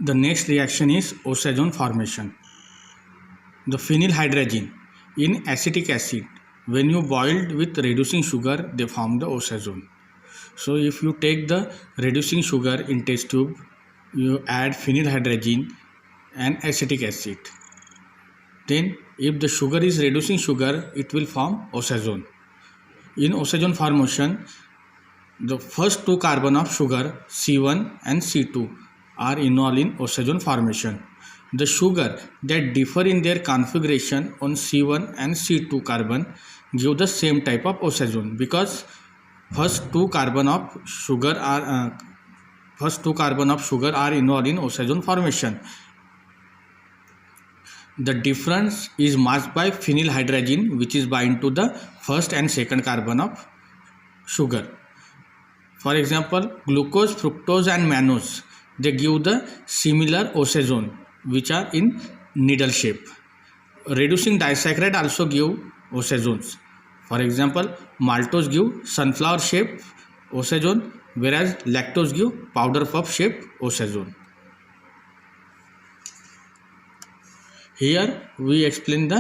The next reaction is oxazone formation. The phenylhydrazine in acetic acid, when you boiled with reducing sugar, they form the oxazone. So if you take the reducing sugar in test tube, you add phenylhydrazine and acetic acid. Then if the sugar is reducing sugar, it will form oxazone. In oxazone formation, the first two carbon of sugar C1 and C2 are involved in oxazone formation. The sugar that differ in their configuration on C1 and C2 carbon give the same type of oxazone, because first two carbon of sugar are involved in oxazone formation. The difference is masked by phenylhydrazine, which is bind to the first and second carbon of sugar. For example, glucose, fructose and mannose, they give the similar oxazone, which are in needle shape. Reducing disaccharide also give oxazones. For example, maltose give sunflower shape oxazone, whereas lactose give powder puff shape oxazone. Here we explain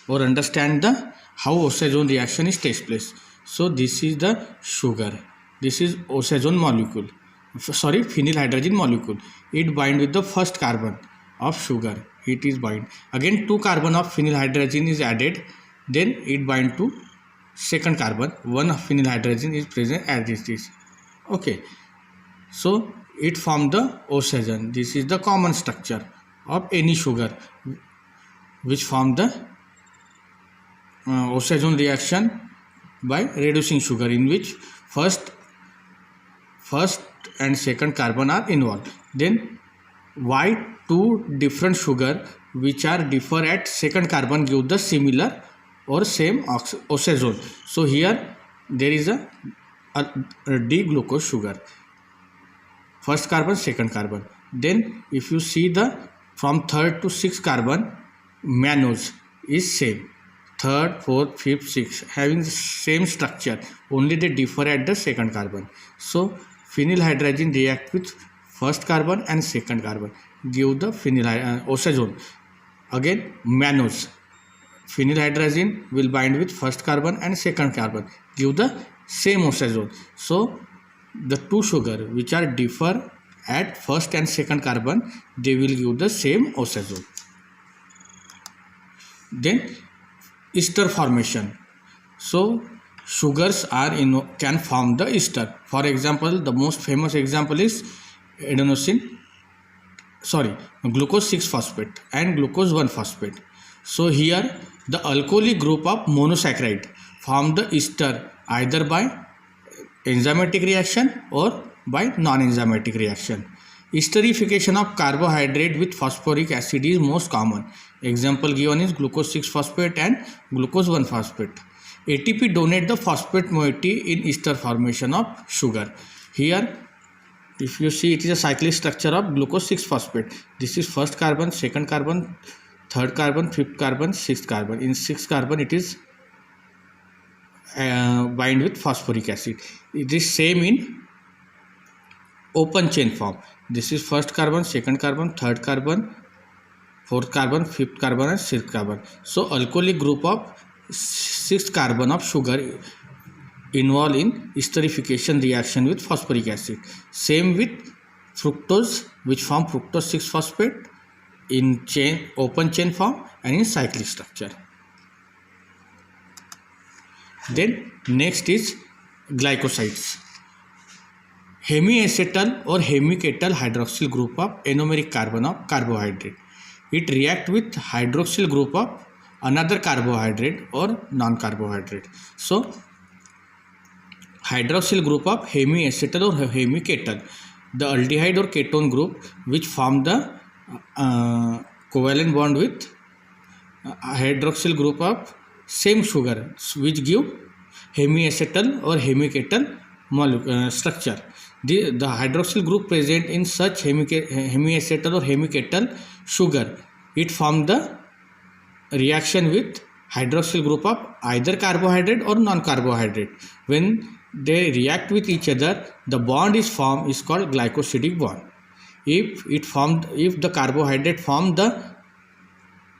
understand how oxazone reaction takes place. So this is the sugar. This is oxazone molecule. Phenylhydrazine molecule. It bind with the first carbon of sugar. It is bind. Again 2 carbon of phenylhydrazine is added. Then it bind to second carbon. 1 of phenylhydrazine is present as it is. Okay. So it forms the oxazone. This is the common structure of any sugar, which form the oxazone reaction by reducing sugar, in which first and second carbon are involved. Then why two different sugar which are differ at second carbon give the similar or same oxazone? So here there is a D-glucose sugar, first carbon, second carbon. Then if you see the from third to sixth carbon, mannose is same. Third, fourth, fifth, sixth having the same structure, only they differ at the second carbon. So phenylhydrazine react with first carbon and second carbon, give the oxazone. Again mannose, phenylhydrazine will bind with first carbon and second carbon, give the same oxazone. So the two sugar which are differ at first and second carbon, they will give the same oxazone. Then ester formation. So sugars can form the ester. For example, the most famous example is glucose 6-phosphate and glucose 1-phosphate. So here the alcoholic group of monosaccharide form the ester either by enzymatic reaction or by non-enzymatic reaction. Esterification of carbohydrate with phosphoric acid is most common. Example given is glucose 6-phosphate and glucose 1-phosphate. ATP donate the phosphate moiety in ester formation of sugar. Here if you see, it is a cyclic structure of glucose 6-phosphate. This is first carbon, second carbon, third carbon, fifth carbon, sixth carbon. In sixth carbon it is bind with phosphoric acid. It is same in open chain form. This is first carbon, second carbon, third carbon, fourth carbon, fifth carbon and sixth carbon. So alcoholic group of sixth carbon of sugar involved in esterification reaction with phosphoric acid. Same with fructose, which form fructose 6-phosphate in open chain form and in cyclic structure. Then next is glycosides. Hemiacetal or hemiketal hydroxyl group of anomeric carbon of carbohydrate. It react with hydroxyl group of another carbohydrate or non-carbohydrate. So hydroxyl group of hemiacetal or hemiketal, the aldehyde or ketone group which form the covalent bond with hydroxyl group of same sugar, which give hemiacetal or hemiketal structure. The hydroxyl group present in such hemiacetal or hemiketal sugar, it form the reaction with hydroxyl group of either carbohydrate or non-carbohydrate. When they react with each other, the bond is formed is called glycosidic bond. if the carbohydrate form the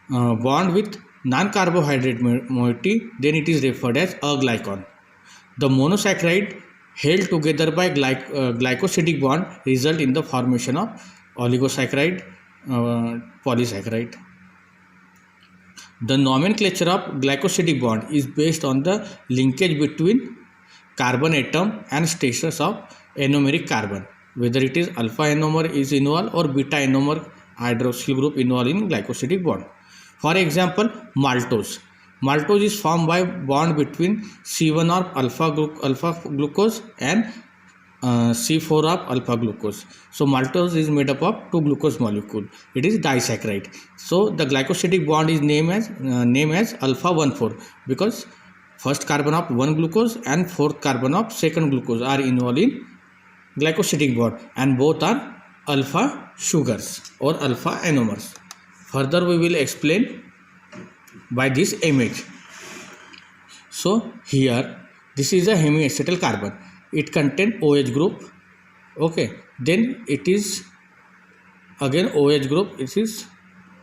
bond with non-carbohydrate moiety, then it is referred as aglycon. The monosaccharide held together by glycosidic bond result in the formation of oligosaccharide, polysaccharide. The nomenclature of glycosidic bond is based on the linkage between carbon atom and status of anomeric carbon, whether it is alpha enomer is involved or beta enomer hydroxyl group involved in glycosidic bond. For example, maltose. Maltose is formed by bond between C1 of alpha glucose and C4 of alpha glucose. So maltose is made up of two glucose molecule. It is disaccharide. So the glycosidic bond is named as alpha 1,4 because first carbon of one glucose and fourth carbon of second glucose are involved in glycosidic bond, and both are alpha sugars or alpha anomers. Further we will explain by this image. So here this is a hemiacetal carbon. It contains OH group. Okay, then it is again OH group. It is,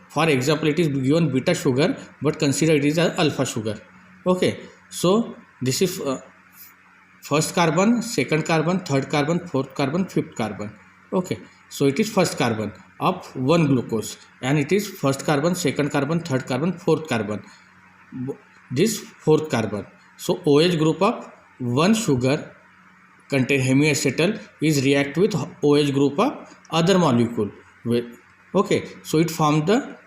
for example, it is given beta sugar, but consider it is an alpha sugar. Okay, so this is first carbon, second carbon, third carbon, fourth carbon, fifth carbon. Okay, so it is first carbon of one glucose, and it is first carbon, second carbon, third carbon, fourth carbon. This fourth carbon. So OH group of one sugar contain hemiacetal is react with OH group of other molecule. Okay, so it forms the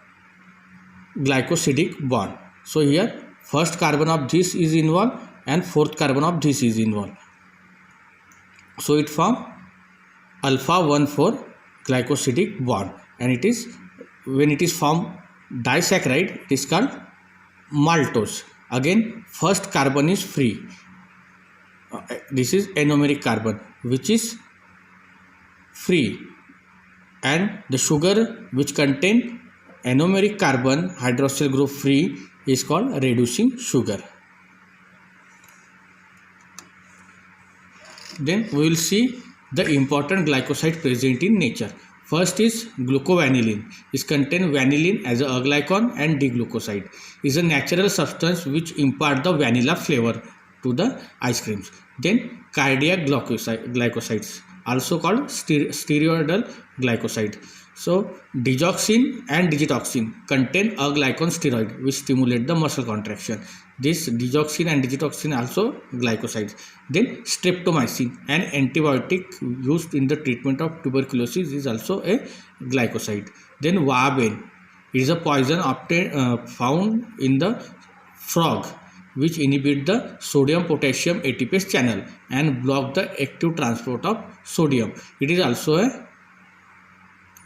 glycosidic bond. So here first carbon of this is involved and fourth carbon of this is involved. So it forms alpha 1,4 glycosidic bond, and it is, when it is formed disaccharide, it is called maltose. Again first carbon is free. This is anomeric carbon which is free, and the sugar which contain anomeric carbon hydroxyl group free is called reducing sugar. Then we will see the important glycoside present in nature. First is glucovanillin. It contains vanillin as a aglycon, and D-glucoside is a natural substance which impart the vanilla flavor to the ice creams. Then cardiac glycosides, also called steroidal glycoside. So digoxin and digitoxin contain a glycon steroid which stimulate the muscle contraction. This digoxin and digitoxin also glycosides. Then streptomycin, an antibiotic used in the treatment of tuberculosis, is also a glycoside. Then vaben is a poison found in the frog which inhibit the sodium potassium ATPase channel and block the active transport of sodium. It is also a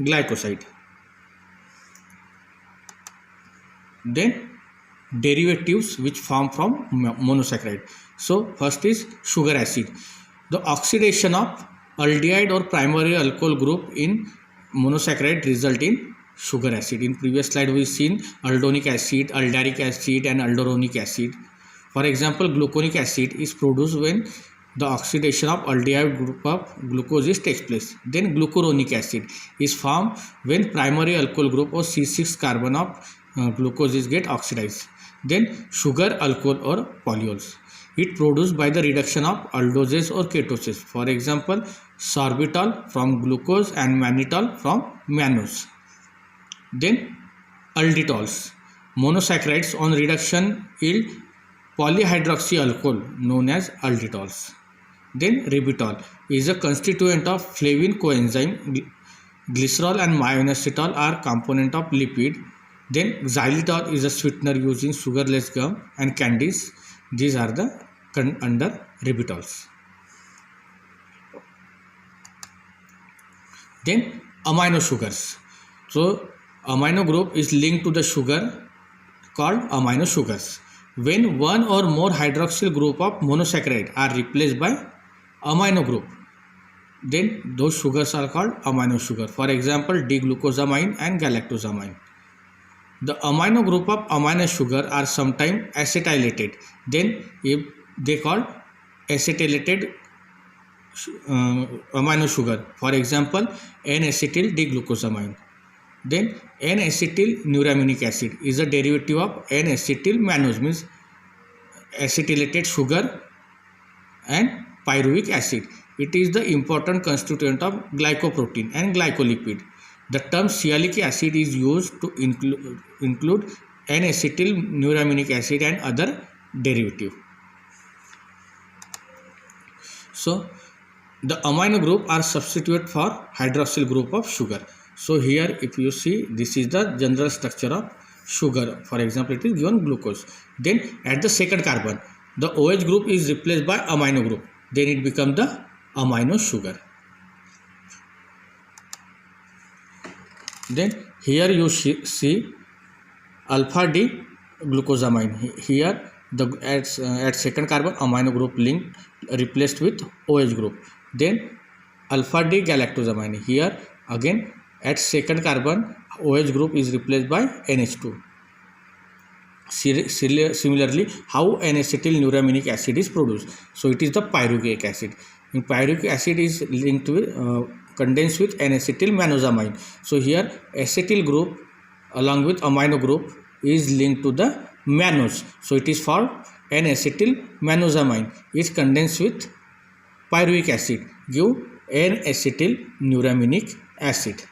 glycoside. Then derivatives which form from monosaccharide. So first is sugar acid. The oxidation of aldehyde or primary alcohol group in monosaccharide result in sugar acid. In previous slide we seen aldonic acid, aldaric acid and alduronic acid. For example, gluconic acid is produced when the oxidation of aldehyde group of glucose takes place. Then glucuronic acid is formed when primary alcohol group or C6 carbon of glucose get oxidized. Then sugar alcohol or polyols. It produced by the reduction of aldoses or ketosis. For example, sorbitol from glucose and mannitol from mannose. Then alditols. Monosaccharides on reduction yield polyhydroxy alcohol known as alditols. Then ribitol is a constituent of flavin coenzyme. Glycerol and myoinositol are component of lipid. Then xylitol is a sweetener used in sugarless gum and candies. These are the under ribitols. Then amino sugars. So amino group is linked to the sugar called amino sugars. When one or more hydroxyl group of monosaccharide are replaced by amino group, then those sugars are called amino sugar. For example, D-glucosamine and galactosamine. The amino group of amino sugar are sometimes acetylated. Then if they call acetylated amino sugar. For example, N-acetyl D-glucosamine. Then N-acetyl neuraminic acid is a derivative of N-acetyl mannose, means acetylated sugar and pyruvic acid. It is the important constituent of glycoprotein and glycolipid. The term sialic acid is used to include N-acetyl neuraminic acid and other derivative. So the amino group are substitute for hydroxyl group of sugar. So here if you see, this is the general structure of sugar. For example, it is given glucose. Then at the second carbon, the OH group is replaced by amino group. Then it becomes the amino sugar. Then here you see alpha D glucosamine. Here the at second carbon amino group linked replaced with OH group. Then alpha D galactosamine. Here again at second carbon OH group is replaced by NH2. Similarly, how N-acetyl neuraminic acid is produced? So it is the pyruvic acid. In pyruvic acid is linked with condensed with N-acetyl mannose. So here acetyl group along with amino group is linked to the mannose. So it is for N-acetyl mannose is condensed with pyruvic acid, give N-acetyl neuraminic acid.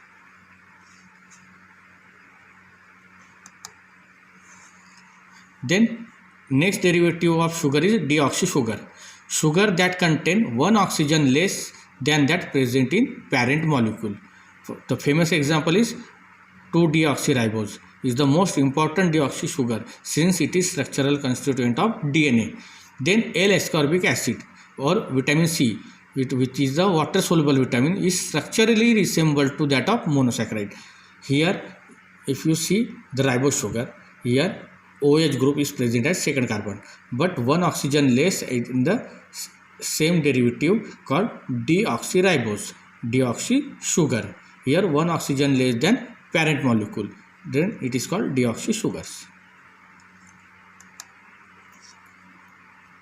Then next derivative of sugar is deoxy sugar. Sugar that contain one oxygen less than that present in parent molecule. The famous example is 2-deoxyribose is the most important deoxy sugar since it is structural constituent of DNA. Then L-ascorbic acid or vitamin C, which is the water soluble vitamin, is structurally resembled to that of monosaccharide. Here if you see the ribose sugar, here OH group is present at second carbon, but one oxygen less in the same derivative called deoxyribose, deoxy sugar. Here one oxygen less than parent molecule, then it is called deoxy sugars.